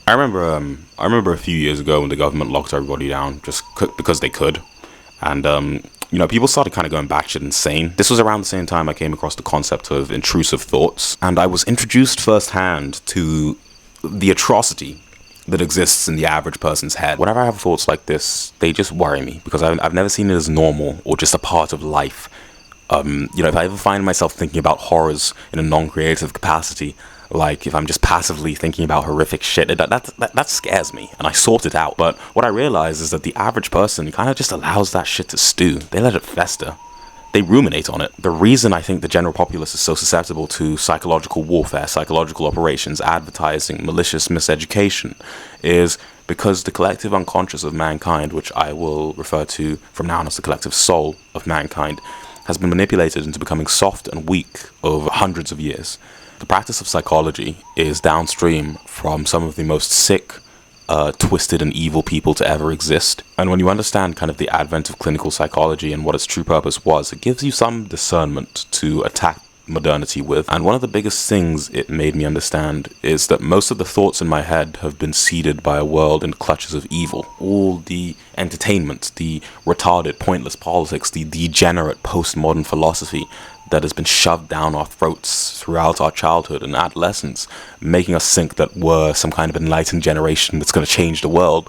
I remember a few years ago when the government locked everybody down because they could, and people started kind of going batshit insane. This was around the same time I came across the concept of intrusive thoughts, and I was introduced firsthand to the atrocity that exists in the average person's head. Whenever I have thoughts like this, they just worry me because I've never seen it as normal or just a part of life. If I ever find myself thinking about horrors in a non-creative capacity, like if I'm just passively thinking about horrific shit, that scares me, and I sort it out. But what I realize is that the average person kind of just allows that shit to stew. They let it fester. They ruminate on it. The reason I think the general populace is so susceptible to psychological warfare, psychological operations, advertising, malicious miseducation, is because the collective unconscious of mankind, which I will refer to from now on as the collective soul of mankind, has been manipulated into becoming soft and weak over hundreds of years. The practice of psychology is downstream from some of the most sick, twisted and evil people to ever exist. And when you understand kind of the advent of clinical psychology and what its true purpose was, it gives you some discernment to attack modernity with. And one of the biggest things it made me understand is that most of the thoughts in my head have been seeded by a world in clutches of evil. All the entertainment, the retarded, pointless politics, the degenerate postmodern philosophy that has been shoved down our throats throughout our childhood and adolescence, making us think that we're some kind of enlightened generation that's going to change the world,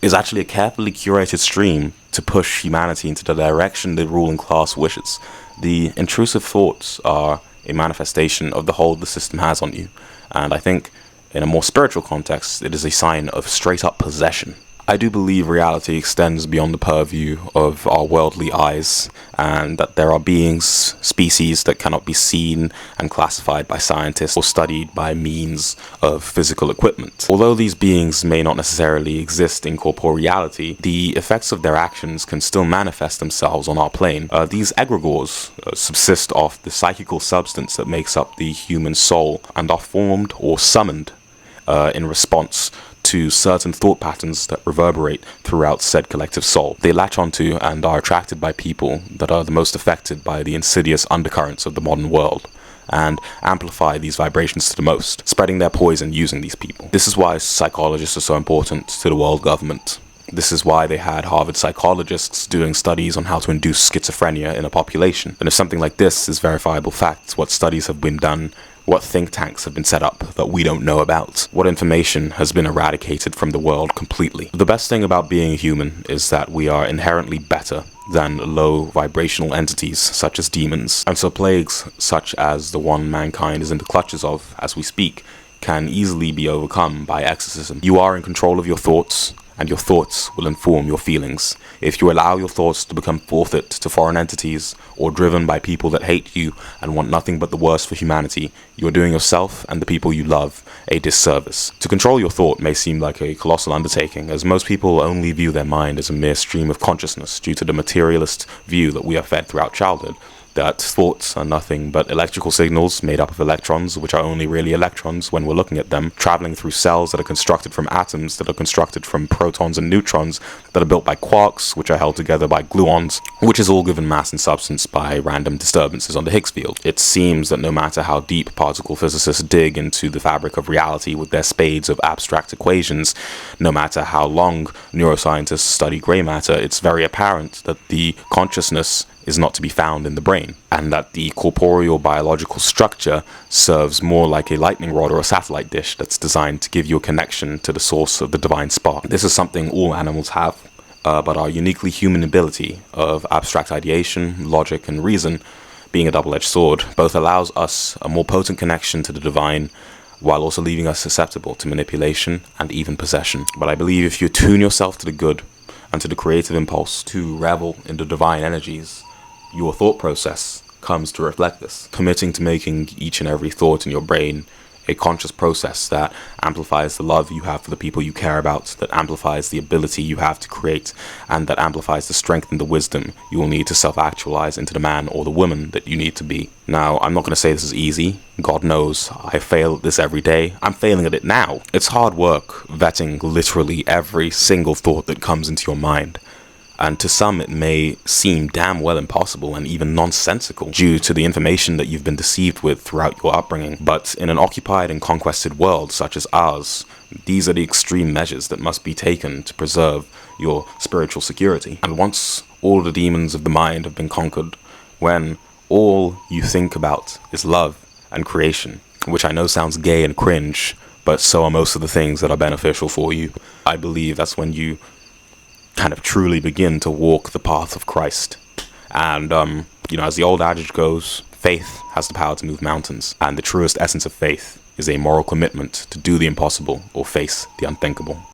is actually a carefully curated stream to push humanity into the direction the ruling class wishes. The intrusive thoughts are a manifestation of the hold the system has on you, and I think in a more spiritual context, it is a sign of straight-up possession. I do believe reality extends beyond the purview of our worldly eyes, and that there are beings, species that cannot be seen and classified by scientists or studied by means of physical equipment. Although these beings may not necessarily exist in corporeality, the effects of their actions can still manifest themselves on our plane. These egregores subsist off the psychical substance that makes up the human soul and are formed or summoned in response to certain thought patterns that reverberate throughout said collective soul. They latch onto and are attracted by people that are the most affected by the insidious undercurrents of the modern world, and amplify these vibrations to the most, spreading their poison using these people. This is why psychologists are so important to the world government. This is why they had Harvard psychologists doing studies on how to induce schizophrenia in a population. And if something like this is verifiable facts, what studies have been done, what think tanks have been set up that we don't know about, what information has been eradicated from the world completely. The best thing about being human is that we are inherently better than low vibrational entities such as demons, and so plagues such as the one mankind is in the clutches of as we speak can easily be overcome by exorcism. You are in control of your thoughts, and your thoughts will inform your feelings. If you allow your thoughts to become forfeit to foreign entities or driven by people that hate you and want nothing but the worst for humanity, you are doing yourself and the people you love a disservice. To control your thought may seem like a colossal undertaking, as most people only view their mind as a mere stream of consciousness due to the materialist view that we are fed throughout childhood, that thoughts are nothing but electrical signals made up of electrons, which are only really electrons when we're looking at them, traveling through cells that are constructed from atoms, that are constructed from protons and neutrons, that are built by quarks, which are held together by gluons, which is all given mass and substance by random disturbances on the Higgs field. It seems that no matter how deep particle physicists dig into the fabric of reality with their spades of abstract equations, no matter how long neuroscientists study grey matter, it's very apparent that the consciousness is not to be found in the brain, and that the corporeal biological structure serves more like a lightning rod or a satellite dish that's designed to give you a connection to the source of the divine spark. This is something all animals have, but our uniquely human ability of abstract ideation, logic, and reason, being a double-edged sword, both allows us a more potent connection to the divine, while also leaving us susceptible to manipulation and even possession. But I believe if you attune yourself to the good and to the creative impulse to revel in the divine energies, your thought process comes to reflect this, committing to making each and every thought in your brain a conscious process that amplifies the love you have for the people you care about, that amplifies the ability you have to create, and that amplifies the strength and the wisdom you will need to self-actualize into the man or the woman that you need to be. Now, I'm not going to say this is easy. God knows I fail at this every day. I'm failing at it now. It's hard work vetting literally every single thought that comes into your mind. And to some, it may seem damn well impossible and even nonsensical due to the information that you've been deceived with throughout your upbringing. But in an occupied and conquested world such as ours, these are the extreme measures that must be taken to preserve your spiritual security. And once all the demons of the mind have been conquered, when all you think about is love and creation, which I know sounds gay and cringe, but so are most of the things that are beneficial for you, I believe that's when you kind of truly begin to walk the path of Christ. And, as the old adage goes, faith has the power to move mountains. And the truest essence of faith is a moral commitment to do the impossible or face the unthinkable.